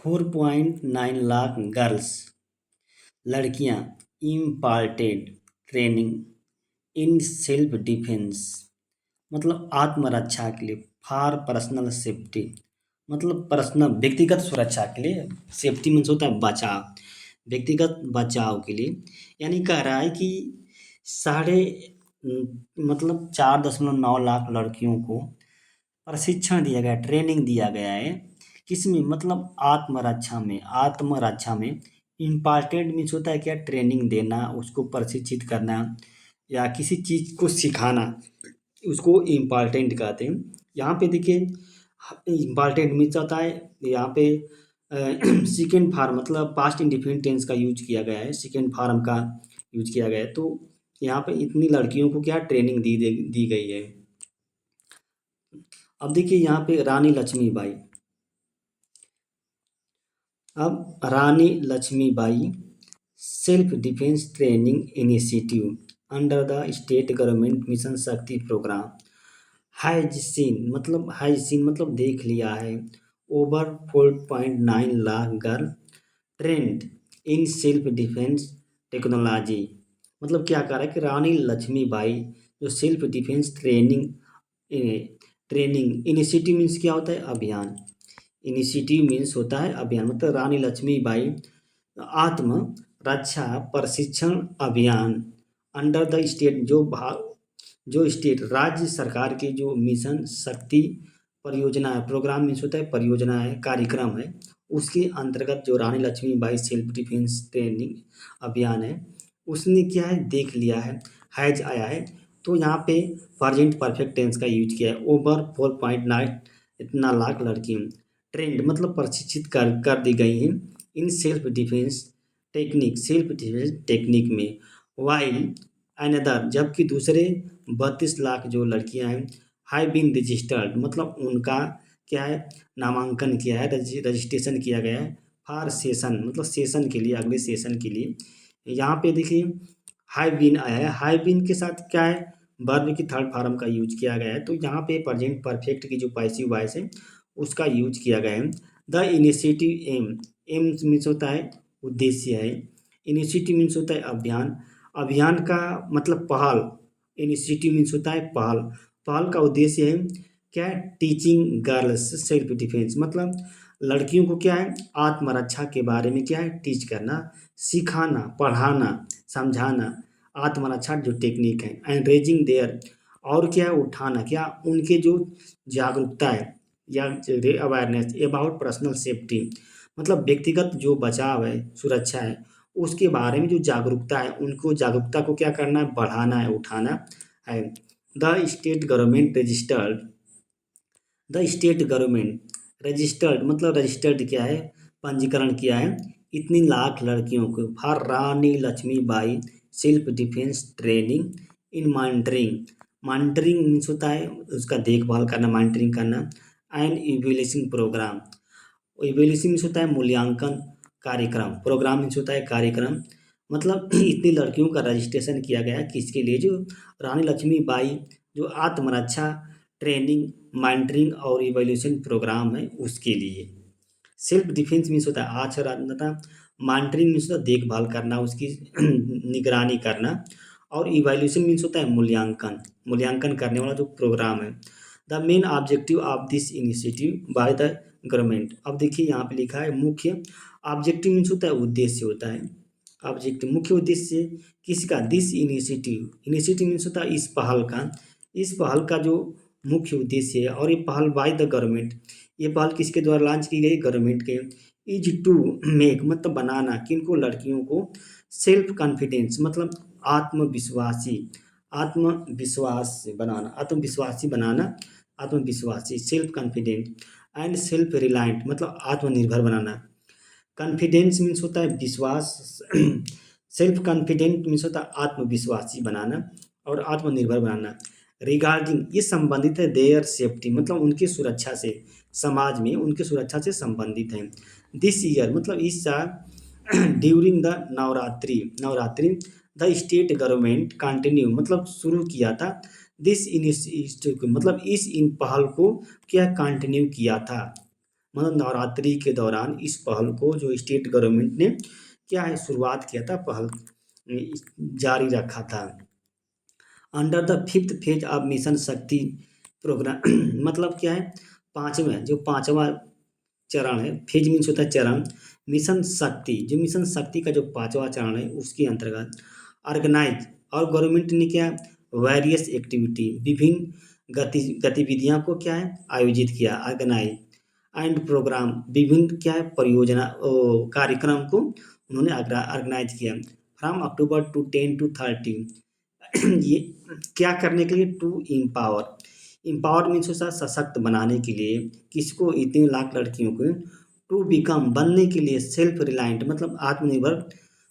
4.9 lakh girls लड़कियां imparted training in self defence मतलब आत्मरक्षा के लिए फॉर पर्सनल सेफ्टी मतलब पर्सनल व्यक्तिगत सुरक्षा के लिए। सेफ्टी मीन्स होता है बचाव, व्यक्तिगत बचाव के लिए। यानी कह रहा है कि साढ़े मतलब 4.9 लाख लड़कियों को प्रशिक्षण दिया गया, ट्रेनिंग दिया गया है। किसमें? मतलब आत्मरक्षा में इम्पार्टेंट मीन्स होता है क्या? ट्रेनिंग देना, उसको प्रशिक्षित करना या किसी चीज़ को सिखाना, उसको इम्पार्टेंट कहते हैं। यहाँ पे देखिए इम्पार्टेंट मीन्स होता है यहाँ पे सेकेंड फॉर्म मतलब पास्ट इंडिफिनिट टेंस का यूज किया गया है, सेकेंड फॉर्म का यूज किया गया है। तो यहाँ पे इतनी लड़कियों को क्या ट्रेनिंग दी गई है। अब देखिए यहाँ पे रानी लक्ष्मीबाई। अब Rani Lakshmibai self defence training initiative under the state government mission Shakti programme has seen मतलब देख लिया है over 4.9 lakh girl trained in self defence technology. मतलब क्या कह रहा है कि रानी लक्ष्मीबाई जो self defence training initiative means क्या होता है? अभियान। इनिशिएटिव मीन्स होता है अभियान। मतलब रानी लक्ष्मीबाई आत्म रक्षा प्रशिक्षण अभियान अंडर द स्टेट जो स्टेट राज्य सरकार के जो मिशन शक्ति परियोजना है, प्रोग्राम मीन्स होता है परियोजना है, कार्यक्रम है, उसके अंतर्गत जो रानी लक्ष्मीबाई सेल्फ डिफेंस ट्रेनिंग अभियान है उसने क्या है देख लिया है, हैज आया है। तो यहाँ पे प्रेजेंट परफेक्ट टेंस का यूज किया है। ओवर 4.9 इतना लाख लड़की ट्रेंड मतलब प्रशिक्षित कर दी गई हैं इन सेल्फ डिफेंस टेक्निक में। वाइल अनदर जबकि दूसरे 32 लाख जो लड़कियां हैं हाई बीन रजिस्टर्ड मतलब उनका क्या है नामांकन किया है, रजिस्ट्रेशन किया गया है फॉर सेशन मतलब सेशन के लिए, अगले सेशन के लिए। यहाँ पे देखिए हाई बीन आया है, हाई बीन के साथ क्या है वर्ब की थर्ड फॉर्म का यूज किया गया है। तो यहाँ पे प्रेजेंट परफेक्ट की जो पैसिव वॉइस है उसका यूज किया गया है। द इनिशिएटिव एम मीन्स होता है उद्देश्य है, इनिशिएटिव मीन्स होता है अभियान, अभियान का मतलब पहल, इनिशिएटिव मीन्स होता है पहल, पहल का उद्देश्य है क्या है टीचिंग गर्ल्स सेल्फ डिफेंस मतलब लड़कियों को क्या है आत्मरक्षा के बारे में क्या है टीच करना, सिखाना, पढ़ाना, समझाना, आत्मरक्षा जो टेक्निक है। एनरेजिंग देयर और क्या है उठाना, क्या उनके जो जागरूकता है या अवेयरनेस अबाउट पर्सनल सेफ्टी मतलब व्यक्तिगत जो बचाव है, सुरक्षा है, उसके बारे में जो जागरूकता है उनको जागरूकता को क्या करना है बढ़ाना है, उठाना है। The state government registered the state government registered मतलब रजिस्टर्ड क्या है पंजीकरण किया है इतनी लाख लड़कियों को for Rani Lakshmibai self defence training in monitoring. Monitoring means होता है उसका देखभाल करना, मॉनिटरिंग करना and evaluation programme. Evaluation means होता है मूल्यांकन कार्यक्रम, प्रोग्राम मीन्स होता है कार्यक्रम। मतलब इतनी लड़कियों का रजिस्ट्रेशन किया गया है किसके लिए? जो रानी लक्ष्मीबाई जो आत्मरक्षा ट्रेनिंग मॉनिटरिंग और इवेल्यूशन प्रोग्राम है उसके लिए। सेल्फ डिफेंस मीन्स होता है आचरण, मॉनिटरिंग मीन्स होता है देखभाल करना, उसकी निगरानी करना, और इवैल्यूएशन मीन्स होता है मूल्यांकन, मूल्यांकन करने वाला जो प्रोग्राम है। The main objective of this initiative by the government. अब देखिए यहाँ पे लिखा है मुख्य ऑब्जेक्टिव मीन्स होता है उद्देश्य होता है, ऑब्जेक्टिव मुख्य उद्देश्य किसका? दिस इनिशिएटिव, इनिशिएटिव मीन्स होता है इस पहल का, इस पहल का जो मुख्य उद्देश्य है, और ये पहल बाय द गवर्नमेंट, ये पहल किसके द्वारा लॉन्च की गई? गवर्नमेंट के। इज टू मेक मतलब बनाना, किनको? लड़कियों को सेल्फ कॉन्फिडेंस मतलब आत्मविश्वासी, आत्मविश्वास से बनाना, आत्मविश्वासी बनाना, आत्मविश्वासी self confident and self reliant मतलब आत्मनिर्भर बनाना। कॉन्फिडेंस मीन्स होता है विश्वास, सेल्फ कॉन्फिडेंट मीन्स होता है आत्मविश्वासी बनाना और आत्मनिर्भर बनाना। रिगार्डिंग ये संबंधित है देयर सेफ्टी मतलब उनकी सुरक्षा से, समाज में उनकी सुरक्षा से संबंधित है। दिस ईयर मतलब इस साल during the Navratri, Navratri the state government continue मतलब शुरू किया था, दिस इनिशिएटिव मतलब इस इन पहल को क्या कंटिन्यू किया था, मतलब नवरात्रि के दौरान इस पहल को जो स्टेट गवर्नमेंट ने क्या है शुरुआत किया था, पहल जारी रखा था। Under the fifth phase of mission Shakti programme मतलब क्या है, पाँचवें जो पाँचवा चरण है, फेज मीन्स होता है चरण, मिशन शक्ति जो मिशन शक्ति का जो पाँचवा चरण है उसके अंतर्गत ऑर्गेनाइज और गवर्नमेंट ने क्या वेरियस एक्टिविटी विभिन्न गतिविधियां को क्या है आयोजित किया, ऑर्गेनाइज एंड प्रोग्राम विभिन्न क्या है परियोजना कार्यक्रम को उन्होंने ऑर्गेनाइज किया फ्रॉम अक्टूबर टू 10 to 30। ये क्या करने के लिए, टू इम्पावर मीन्स होता है सशक्त बनाने के लिए, किसको, इतने लाख लड़कियों को, टू बिकम बनने के लिए, सेल्फ रिलायंट मतलब आत्मनिर्भर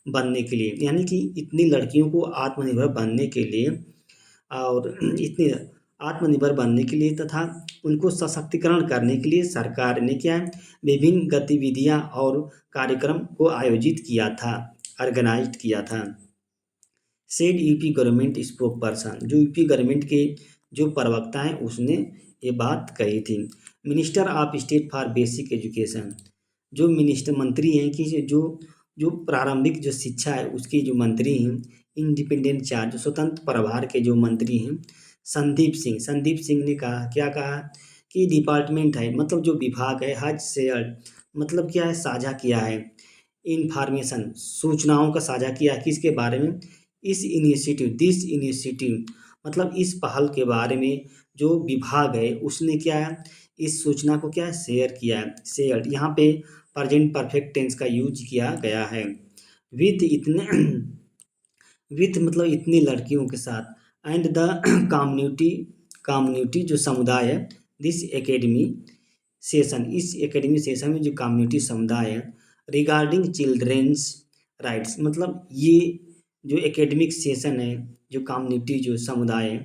बनने के लिए, यानी कि इतनी लड़कियों को आत्मनिर्भर बनने के लिए और इतने आत्मनिर्भर बनने के लिए तथा उनको सशक्तिकरण करने के लिए सरकार ने क्या है विभिन्न गतिविधियां और कार्यक्रम को आयोजित किया था, ऑर्गेनाइज किया था। Said UP government spoke person जो यूपी गवर्नमेंट के जो प्रवक्ता हैं उसने ये बात कही थी। Minister of state for basic education जो मिनिस्टर मंत्री हैं कि जो जो प्रारंभिक जो शिक्षा है उसके जो मंत्री हैं, इंडिपेंडेंट चार्ज जो स्वतंत्र प्रभार के जो मंत्री हैं संदीप सिंह ने कहा, क्या कहा कि डिपार्टमेंट है मतलब जो विभाग है हज शेयर मतलब क्या है साझा किया है, इंफॉर्मेशन सूचनाओं का साझा किया है किसके बारे में, दिस इनिशिएटिव मतलब इस पहल के बारे में जो विभाग है उसने क्या है इस सूचना को क्या है शेयर किया है। शेयर यहाँ पे प्रेजेंट परफेक्ट टेंस का यूज किया गया है। विथ इतने विथ मतलब इतनी लड़कियों के साथ एंड द कम्युनिटी जो समुदाय है, दिस एकेडमी सेशन इस एकेडमी सेशन में जो कम्युनिटी समुदाय है रिगार्डिंग चिल्ड्रेंस राइट्स मतलब ये जो एकेडमिक सेशन है जो कम्युनिटी जो समुदाय है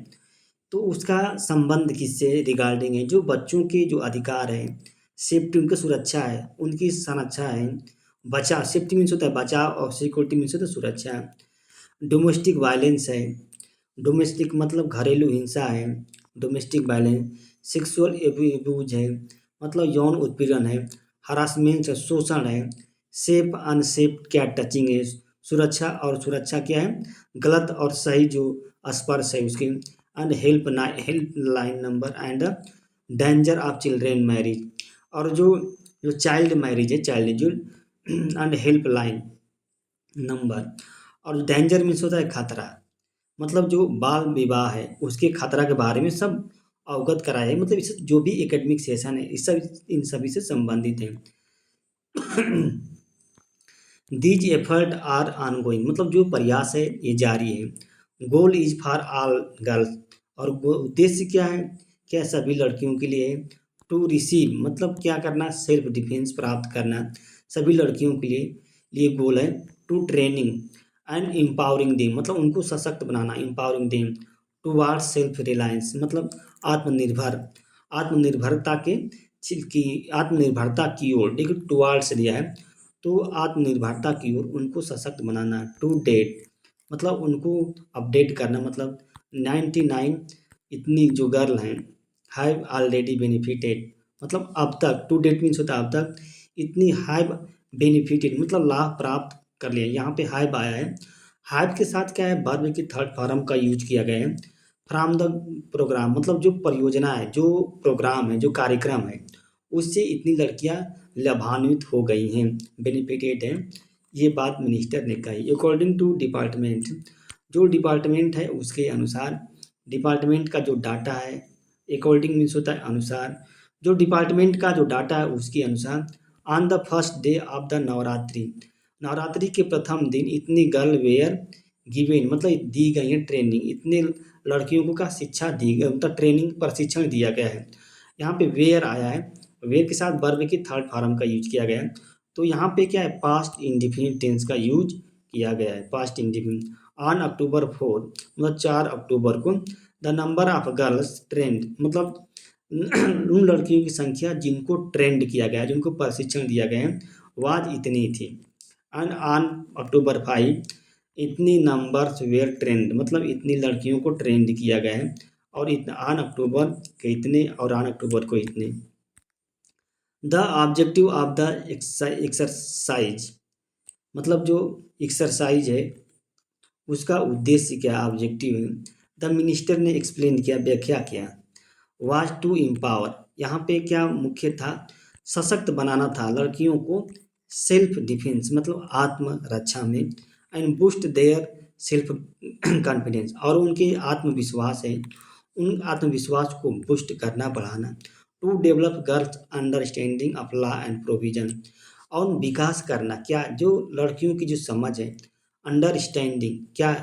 तो उसका संबंध किससे रिगार्डिंग है, जो बच्चों के जो अधिकार है, सेफ्टी उनकी सुरक्षा है, उनकी संरक्षा है, बचाव सेफ्टी मीन्स होता है बचाव और सिक्योरिटी मीन्स होता है सुरक्षा, डोमेस्टिक वायलेंस है, डोमेस्टिक मतलब घरेलू हिंसा है, डोमेस्टिक वायलेंस, सेक्सुअल एब्यूज है मतलब यौन उत्पीड़न है, हरासमेंट शोषण है, सेफ अनसेफ क्या टचिंग है, सुरक्षा क्या है गलत और सही जो स्पर्श है उसकी, and help line number and danger of children marriage और जो जो चाइल्ड मैरिज है चाइल्ड जो एंड हेल्प लाइन नंबर और डेंजर मीन्स होता है खतरा मतलब जो बाल विवाह है उसके खतरा के बारे में सब अवगत कराया है, मतलब इस जो भी एकेडमिक सेशन है इस सब इन सभी से संबंधित है। दीज एफर्ट आर ऑनगोइंग मतलब जो प्रयास है ये जारी है। Goal is for all girls और उद्देश्य क्या है, क्या सभी लड़कियों के लिए, टू रिसीव मतलब क्या करना सेल्फ डिफेंस प्राप्त करना, सभी लड़कियों के लिए गोल है, to training and empowering them मतलब उनको सशक्त बनाना, empowering them toward self reliance मतलब आत्मनिर्भरता आत्मनिर्भरता की ओर, देखिए टूवार्ड्स दिया है तो आत्मनिर्भरता की ओर उनको सशक्त बनाना, टू डेट मतलब उनको अपडेट करना मतलब 99 इतनी जो गर्ल हैं हैव ऑलरेडी बेनिफिटेड मतलब अब तक, टू डेट मीन्स होता है अब तक, इतनी हैव बेनिफिटेड मतलब लाभ प्राप्त कर लिया, यहाँ पे हैव आया है, हैव के साथ क्या है वर्ब की थर्ड फॉर्म का यूज किया गया है, फ्रॉम द प्रोग्राम मतलब जो परियोजना है जो प्रोग्राम है जो कार्यक्रम है उससे इतनी लड़कियां लाभान्वित हो गई हैं, बेनिफिटेड हैं, ये बात मिनिस्टर ने कही। अकॉर्डिंग टू डिपार्टमेंट जो डिपार्टमेंट है उसके अनुसार, डिपार्टमेंट का जो डाटा है अकॉर्डिंग मीन्स होता है अनुसार, जो डिपार्टमेंट का जो डाटा है उसके अनुसार on the first day of the Navratri के प्रथम दिन इतनी गर्ल वेयर गिवेन मतलब दी गई है ट्रेनिंग, इतने लड़कियों को का शिक्षा दी गई मतलब ट्रेनिंग प्रशिक्षण दिया गया है। यहाँ पे वेयर आया है, वेयर के साथ वर्ब की थर्ड फॉर्म का यूज किया गया है, तो यहाँ पे क्या है पास्ट इंडिफिनिट टेंस का यूज किया गया है, पास्ट इंडिफिनिट। ऑन अक्टूबर 4 मतलब 4 अक्टूबर को the number of girls trend मतलब उन लड़कियों की संख्या जिनको ट्रेंड किया गया है जिनको प्रशिक्षण दिया गया है वाज इतनी थी, एंड ऑन अक्टूबर 5 इतनी नंबर्स वेयर ट्रेंड मतलब इतनी लड़कियों को ट्रेंड किया गया है और ऑन अक्टूबर के इतने और ऑन अक्टूबर को इतने। The objective of the exercise, मतलब जो एक्सरसाइज है उसका उद्देश्य क्या, ऑब्जेक्टिव है। द मिनिस्टर ने एक्सप्लेन किया, व्याख्या किया। वाज टू एम्पावर, यहाँ पे क्या मुख्य था, सशक्त बनाना था लड़कियों को, सेल्फ डिफेंस मतलब आत्मरक्षा में, and boost their self confidence, और उनके आत्मविश्वास है, उन आत्मविश्वास को बूस्ट करना, बढ़ाना। To develop girls understanding of law and provision, और विकास करना क्या, जो लड़कियों की जो समझ है, अंडरस्टैंडिंग क्या,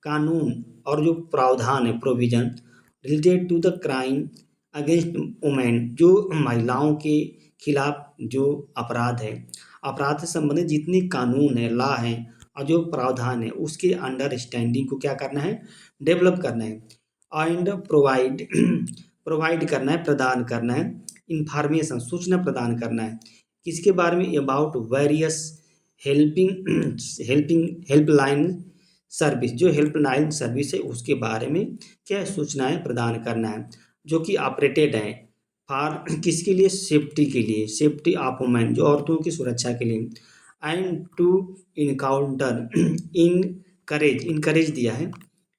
कानून और जो प्रावधान है, provision related to the crime against women, जो महिलाओं के खिलाफ जो अपराध है, अपराध से संबंधित जितने कानून है, लॉ है, और जो प्रावधान है, उसके अंडरस्टैंडिंग को क्या करना है, डेवलप करना है। एंड प्रोवाइड प्रोवाइड करना है, प्रदान करना है, इंफॉर्मेशन सूचना प्रदान करना है, किसके बारे में, about various helping helpline service, जो हेल्पलाइन सर्विस है उसके बारे में क्या सूचनाएं प्रदान करना है, जो कि ऑपरेटेड हैं फॉर किसके लिए, सेफ्टी के लिए, सेफ्टी ऑफ वुमेन, जो औरतों की सुरक्षा के लिए। एंड टू इनकाउंटर इनकरेज दिया है,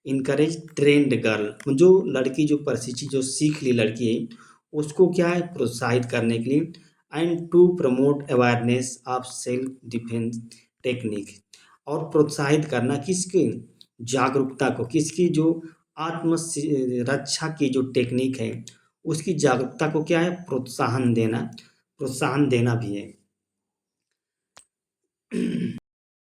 इनकरेज ट्रेंड गर्ल, जो लड़की जो प्रशिक्षित जो सीख ली लड़की है उसको क्या है, प्रोत्साहित करने के लिए। And to promote awareness of self defence technique, और प्रोत्साहित करना किसके, जागरूकता को, किसकी, जो रक्षा की जो टेक्निक है उसकी जागरूकता को क्या है, प्रोत्साहन देना भी है।